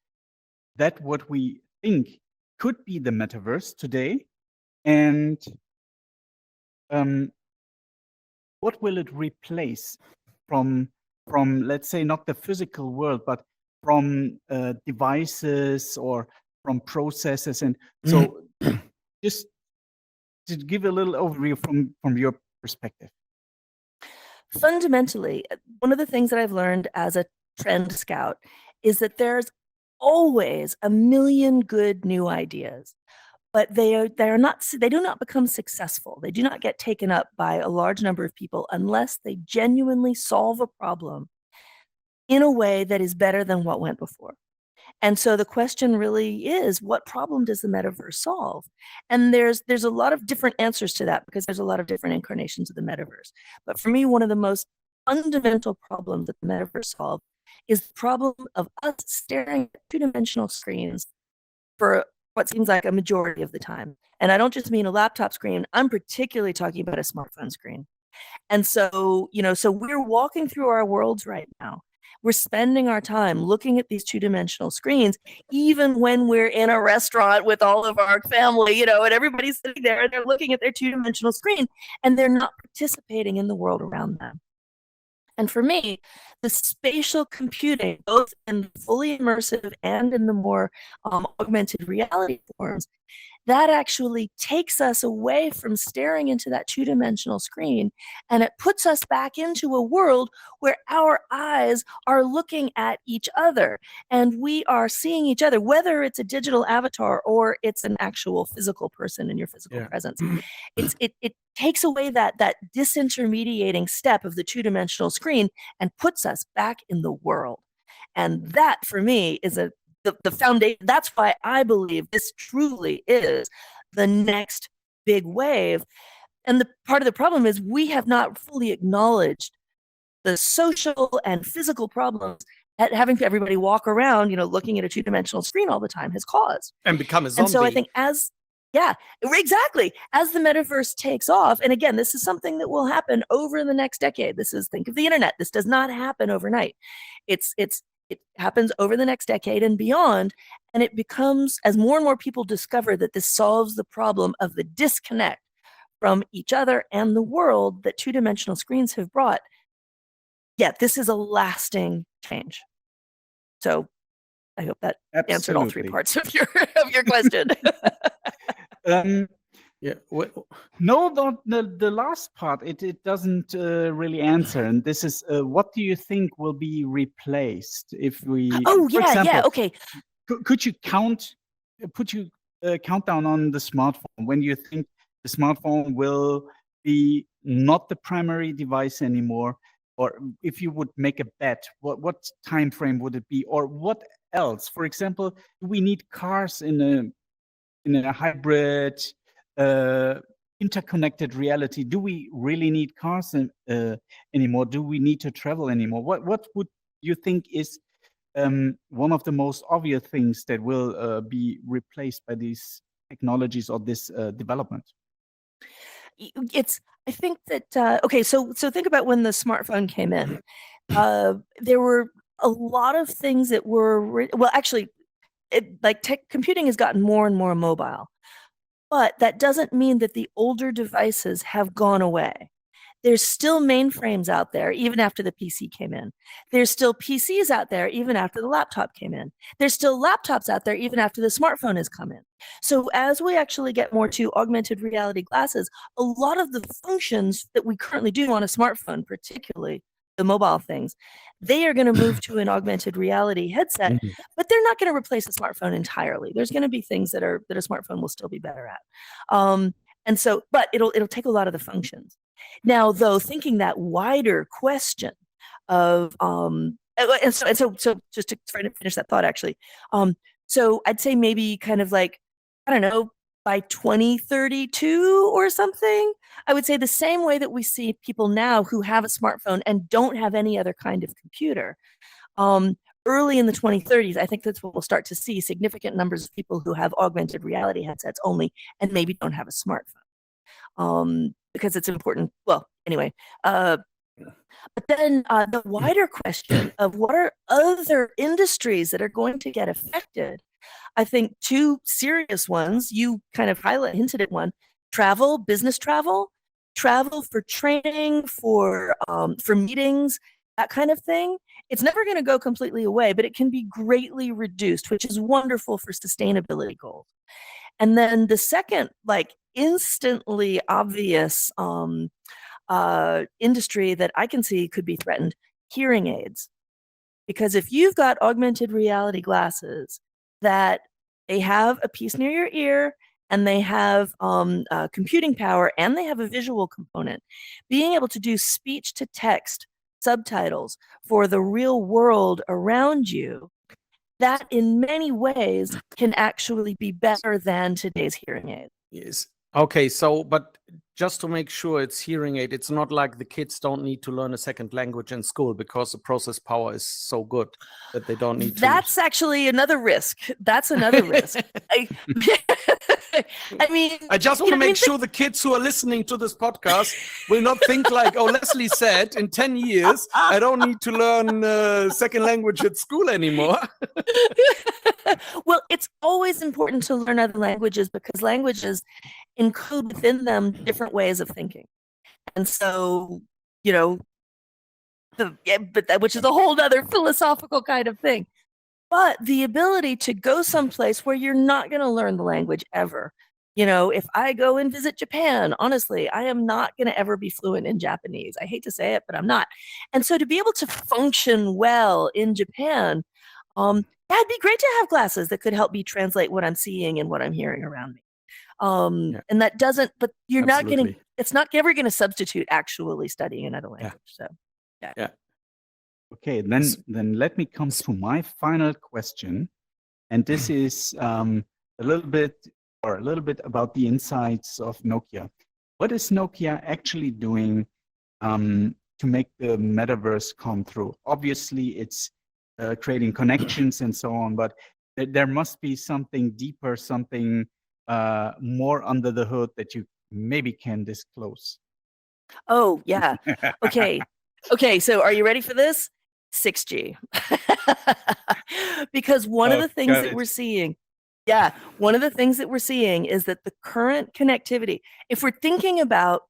that what we think could be the metaverse today? And what will it replace from, let's say, not the physical world, but from devices or from processes? And so just to give a little overview from your perspective. Fundamentally, one of the things that I've learned as a trend scout is that there's always a million good new ideas, but they do not become successful. They do not get taken up by a large number of people unless they genuinely solve a problem in a way that is better than what went before. And so the question really is, what problem does the metaverse solve? And there's a lot of different answers to that because there's a lot of different incarnations of the metaverse. But for me, one of the most fundamental problems that the metaverse solves is the problem of us staring at two-dimensional screens for what seems like a majority of the time. And I don't just mean a laptop screen. I'm particularly talking about a smartphone screen. And so, so we're walking through our worlds right now. We're spending our time looking at these two-dimensional screens, even when we're in a restaurant with all of our family, and everybody's sitting there and they're looking at their two-dimensional screen and they're not participating in the world around them. And for me, the spatial computing, both in fully immersive and in the more augmented reality forms, that actually takes us away from staring into that two-dimensional screen, and it puts us back into a world where our eyes are looking at each other and we are seeing each other, whether it's a digital avatar or it's an actual physical person in your physical presence. It takes away that disintermediating step of the two-dimensional screen and puts us back in the world. And that, for me, is the foundation. That's why I believe this truly is the next big wave. And the part of the problem is we have not fully acknowledged the social and physical problems that having everybody walk around, looking at a two-dimensional screen all the time has caused. And become a zombie. And so I think exactly. As the metaverse takes off, and again, this is something that will happen over the next decade. Think of the internet. This does not happen overnight. It happens over the next decade and beyond, and it becomes, as more and more people discover that this solves the problem of the disconnect from each other and the world that two-dimensional screens have brought. Yeah, this is a lasting change. So I hope that answered all 3 parts of your question. Yeah. No, the last part, it doesn't really answer. And this is, what do you think will be replaced if we? Oh, for example, okay. Could you put you countdown on the smartphone when you think the smartphone will be not the primary device anymore? Or if you would make a bet, what time frame would it be? Or what else? For example, do we need cars in a hybrid interconnected reality? Do we really need cars anymore? Do we need to travel anymore? What would you think is one of the most obvious things that will be replaced by these technologies or this development? I think that okay, so think about when the smartphone came in. There were a lot of things that were computing has gotten more and more mobile, but that doesn't mean that the older devices have gone away. There's still mainframes out there even after the PC came in. There's still PCs out there even after the laptop came in. There's still laptops out there even after the smartphone has come in. So as we actually get more to augmented reality glasses, a lot of the functions that we currently do on a smartphone, particularly the mobile things, they are going to move to an augmented reality headset, but they're not going to replace the smartphone entirely. There's going to be things that a smartphone will still be better at. And so, but it'll take a lot of the functions. Now, though, thinking that wider question of and so just to try to finish that thought, actually, so I'd say maybe kind of like, I don't know, by 2032 or something, I would say the same way that we see people now who have a smartphone and don't have any other kind of computer. Early in the 2030s, I think that's when we'll start to see significant numbers of people who have augmented reality headsets only and maybe don't have a smartphone. Because it's important. Well, anyway, but then the wider question of what are other industries that are going to get affected? I think two serious ones, you kind of hinted at one: travel, business travel, travel for training, for meetings, that kind of thing. It's never going to go completely away, but it can be greatly reduced, which is wonderful for sustainability goals. And then the second, like, instantly obvious industry that I can see could be threatened: hearing aids. Because if you've got augmented reality glasses that they have a piece near your ear and they have computing power and they have a visual component, being able to do speech to text subtitles for the real world around you, that in many ways can actually be better than today's hearing aid. Yes. Okay, so, but just to make sure it's hearing aid, it's not like the kids don't need to learn a second language in school because the process power is so good that they don't need to. That's actually another risk. That's another risk. I mean, I just want to make sure the kids who are listening to this podcast will not think like, oh, Leslie said in 10 years, I don't need to learn second language at school anymore. Well, it's always important to learn other languages because languages encode within them different ways of thinking. And so, you know, which is a whole other philosophical kind of thing. But the ability to go someplace where you're not going to learn the language ever. You know, if I go and visit Japan, honestly, I am not going to ever be fluent in Japanese. I hate to say it, but I'm not. And so to be able to function well in Japan, it'd be great to have glasses that could help me translate what I'm seeing and what I'm hearing around me. And that doesn't, but you're Absolutely. not getting, it's not ever going to substitute actually studying another language. So, Yeah. Okay, then let me come to my final question, and this is a little bit about the insights of Nokia. What is Nokia actually doing to make the metaverse come through? Obviously, it's creating connections and so on, but there must be something deeper, something more under the hood that you maybe can disclose. Oh, yeah. Okay. Okay, so are you ready for this? 6G. Because one of the things that we're seeing, one of the things that we're seeing is that the current connectivity, if we're thinking about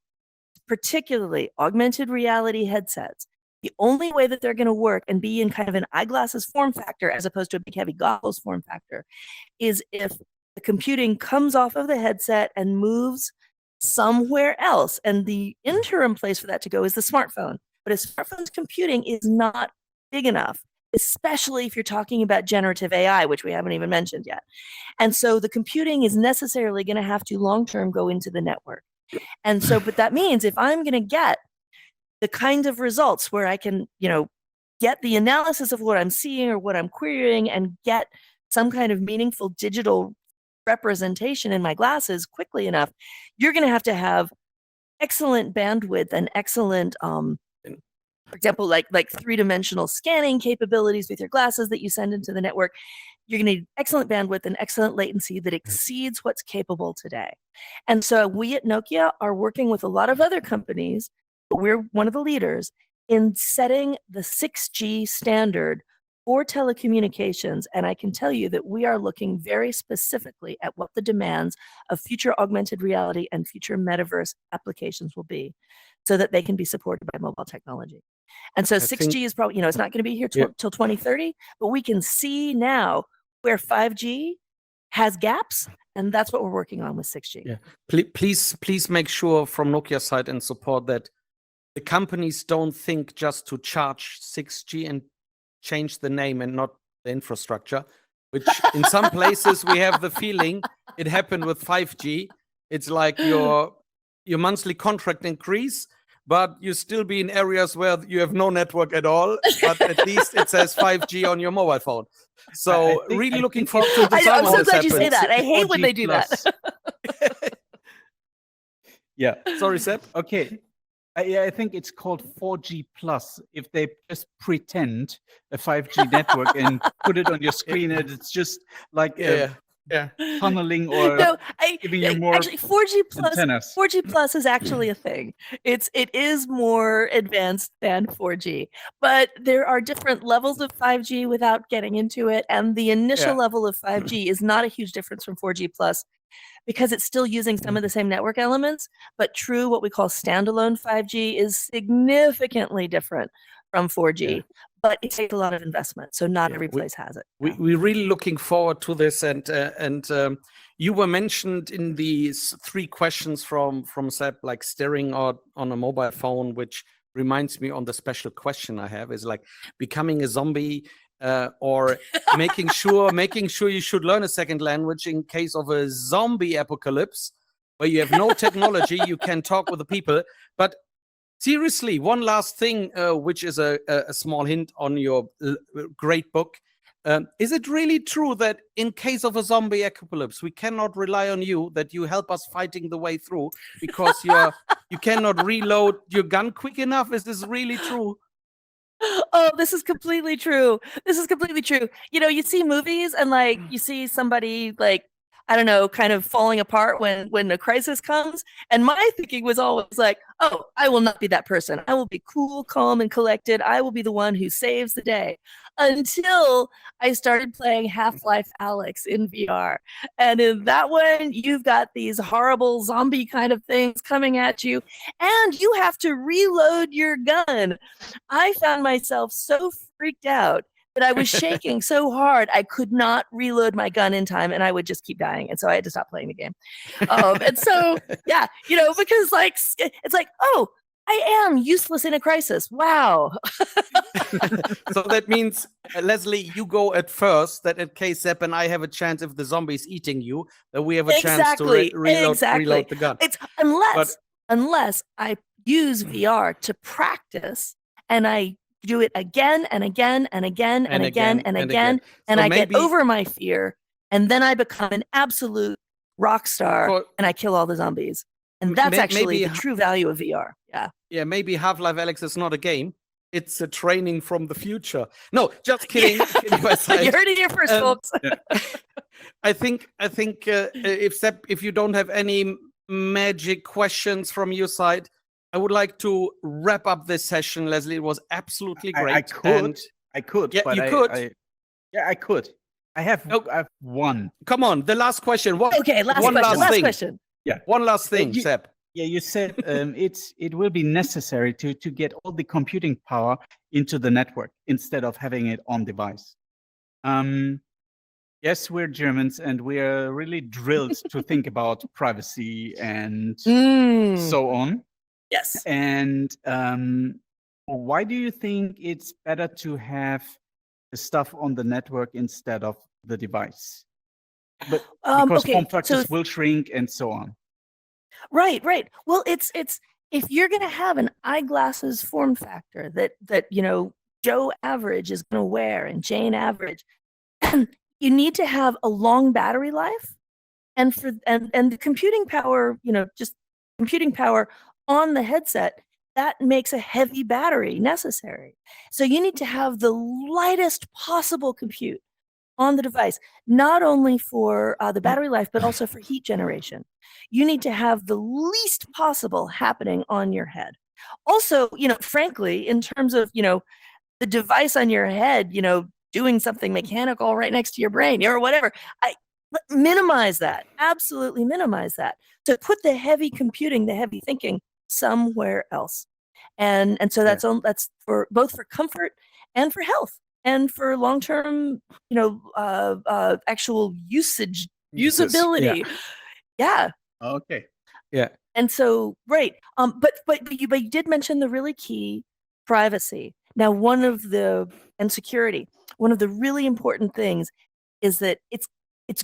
particularly augmented reality headsets, the only way that they're going to work and be in kind of an eyeglasses form factor as opposed to a big heavy goggles form factor is if the computing comes off of the headset and moves somewhere else. And the interim place for that to go is the smartphone. But a smartphone's computing is not big enough, especially if you're talking about generative AI, which we haven't even mentioned yet. And so the computing is necessarily going to have to long-term go into the network. And so, but that means if I'm going to get the kind of results where I can, you know, get the analysis of what I'm seeing or what I'm querying and get some kind of meaningful digital representation in my glasses quickly enough, you're going to have excellent bandwidth and excellent, for example, like three-dimensional scanning capabilities with your glasses that you send into the network. You're going to need excellent bandwidth and excellent latency that exceeds what's capable today. And so we at Nokia are working with a lot of other companies, but we're one of the leaders in setting the 6G standard for telecommunications. And I can tell you that we are looking very specifically at what the demands of future augmented reality and future metaverse applications will be. so that they can be supported by mobile technology. And so 6G is probably, it's not going to be here till 2030, but we can see now where 5G has gaps, and that's what we're working on with 6G. Yeah. Please make sure from Nokia side and support that the companies don't think just to charge 6G and change the name and not the infrastructure, which in some places we have the feeling it happened with 5G. It's like your monthly contract increase, but you still be in areas where you have no network at all, but at least it says 5G on your mobile phone. So really looking forward to the time I'm so glad you say that. I hate when they do that. Yeah. Sorry, Seb. Okay. I think it's called 4G plus. If they just pretend a 5G network and put it on your screen, and it's just like tunneling or giving you more. Actually, 4G plus. Antennas. 4G plus is actually a thing. It is more advanced than 4G, but there are different levels of 5G without getting into it. And the initial level of 5G is not a huge difference from 4G plus, because it's still using some of the same network elements, but true, what we call standalone 5G is significantly different from 4G, but it takes a lot of investment. So not every place has it. We're really looking forward to this. And you were mentioned in these 3 questions from Seb, like staring on a mobile phone, which reminds me on the special question I have is like becoming a zombie, or making sure you should learn a second language in case of a zombie apocalypse where you have no technology, you can talk with the people. But seriously, one last thing, which is a small hint on your great book. Is it really true that in case of a zombie apocalypse, we cannot rely on you, that you help us fighting the way through because you cannot reload your gun quick enough? Is this really true? Oh, this is completely true. This is completely true. You see movies and like you see somebody like, I don't know, kind of falling apart when a crisis comes. And my thinking was always like, oh, I will not be that person. I will be cool, calm, and collected. I will be the one who saves the day. Until I started playing Half-Life Alyx in VR. And in that one, you've got these horrible zombie kind of things coming at you, and you have to reload your gun. I found myself so freaked out that I was shaking so hard I could not reload my gun in time, and I would just keep dying. And so I had to stop playing the game. And so, because like it's like, oh, I am useless in a crisis. Wow. So that means, Leslie, you go at first, that in case Sepp and I have a chance, if the zombie is eating you, that we have a chance to reload the gun. It's unless I use VR to practice and I do it again and again and again and again and again, and I get over my fear, and then I become an absolute rock star and I kill all the zombies. And that's actually the true value of VR. Yeah, maybe Half-Life Alyx is not a game. It's a training from the future. No, just kidding. Kidding aside. You heard it here first, folks. I think if you don't have any magic questions from your side, I would like to wrap up this session, Leslie. It was absolutely great. I could. Yeah, but you could. I could. I have one. Come on, the last question. Last question. Yeah. One last thing, Seb. Yeah, you said it will be necessary to get all the computing power into the network instead of having it on device. Yes, we're Germans and we are really drilled to think about privacy and so on. Yes. And why do you think it's better to have the stuff on the network instead of the device? But because form factors will shrink and so on. Right. Well, it's if you're going to have an eyeglasses form factor that Joe average is going to wear and Jane average, you need to have a long battery life, and the computing power, just computing power on the headset, that makes a heavy battery necessary. So you need to have the lightest possible compute on the device, not only for the battery life, but also for heat generation. You need to have the least possible happening on your head. Also, frankly, in terms of, the device on your head, doing something mechanical right next to your brain or whatever, minimize that. Absolutely minimize that. So put the heavy computing, the heavy thinking somewhere else. And so that's for both for comfort and for health and for long-term, actual usability. Yeah. Okay. Yeah. And so, right. But you did mention the really key privacy. Now, and security. One of the really important things is that it's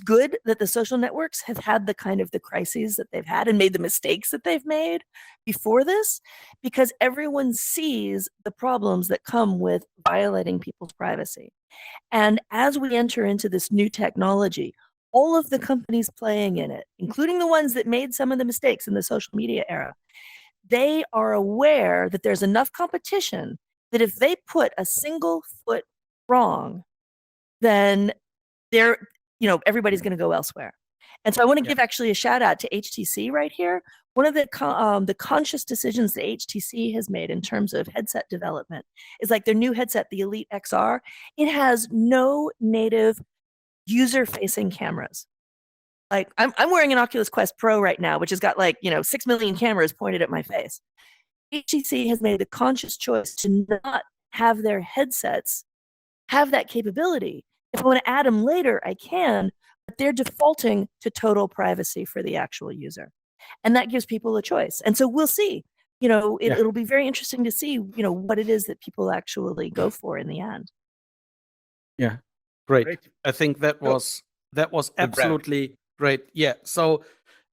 good that the social networks have had the kind of the crises that they've had and made the mistakes that they've made before this, because everyone sees the problems that come with violating people's privacy. And as we enter into this new technology, all of the companies playing in it, including the ones that made some of the mistakes in the social media era, they are aware that there's enough competition that if they put a single foot wrong, then everybody's going to go elsewhere. And so I want to give actually a shout out to HTC right here. One of the conscious decisions that HTC has made in terms of headset development is like their new headset, the Elite XR. It has no native user-facing cameras. Like I'm wearing an Oculus Quest Pro right now, which has got 6 million cameras pointed at my face. HTC has made the conscious choice to not have their headsets have that capability. If I want to add them later, I can, but they're defaulting to total privacy for the actual user. And that gives people a choice. And so we'll see. It'll be very interesting to see, what it is that people actually go for in the end. Yeah. Great. I think that was absolutely great. Yeah. So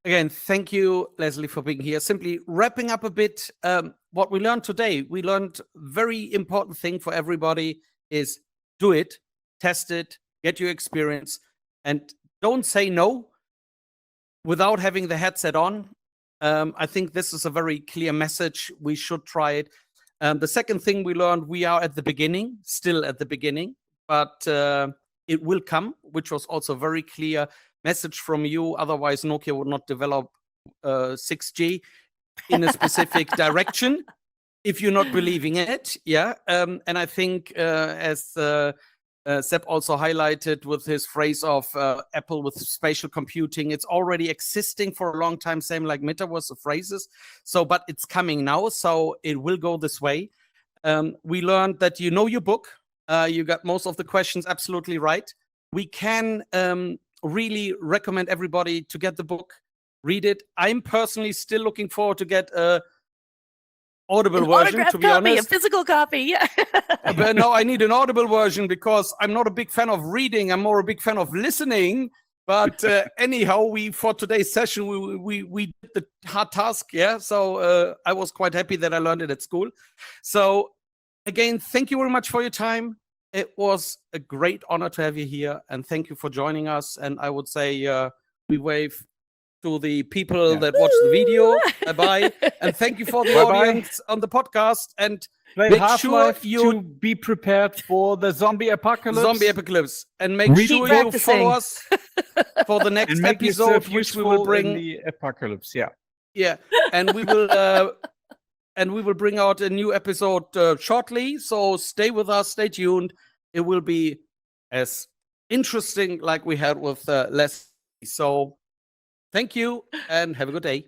again, thank you, Leslie, for being here. Simply wrapping up a bit, what we learned today. We learned very important thing for everybody is do it, test it, get your experience, and don't say no without having the headset on. I think this is a very clear message. We should try it. The second thing we learned, we are at the beginning, still at the beginning, but it will come, which was also a very clear message from you. Otherwise, Nokia would not develop 6G in a specific direction if you're not believing it. Yeah. And I think as Sepp also highlighted with his phrase of Apple with spatial computing, it's already existing for a long time, same like Metaverse phrases. So, but it's coming now, so it will go this way. We learned that you know your book. You got most of the questions absolutely right. We can really recommend everybody to get the book, read it. I'm personally still looking forward to get a Audible version, to be honest. A physical copy, yeah. But no, I need an Audible version because I'm not a big fan of reading. I'm more a big fan of listening. But anyhow, for today's session, we did the hard task, yeah. So I was quite happy that I learned it at school. So again, thank you very much for your time. It was a great honor to have you here, and thank you for joining us. And I would say we wave to the people that watch the video. Bye-bye. And thank you for the audience on the podcast. And make sure you be prepared for the zombie apocalypse. And make sure you follow us for the next episode, which we will bring in the apocalypse. Yeah. Yeah. And we will bring out a new episode shortly. So stay with us, stay tuned. It will be as interesting like we had with Leslie. So thank you and have a good day.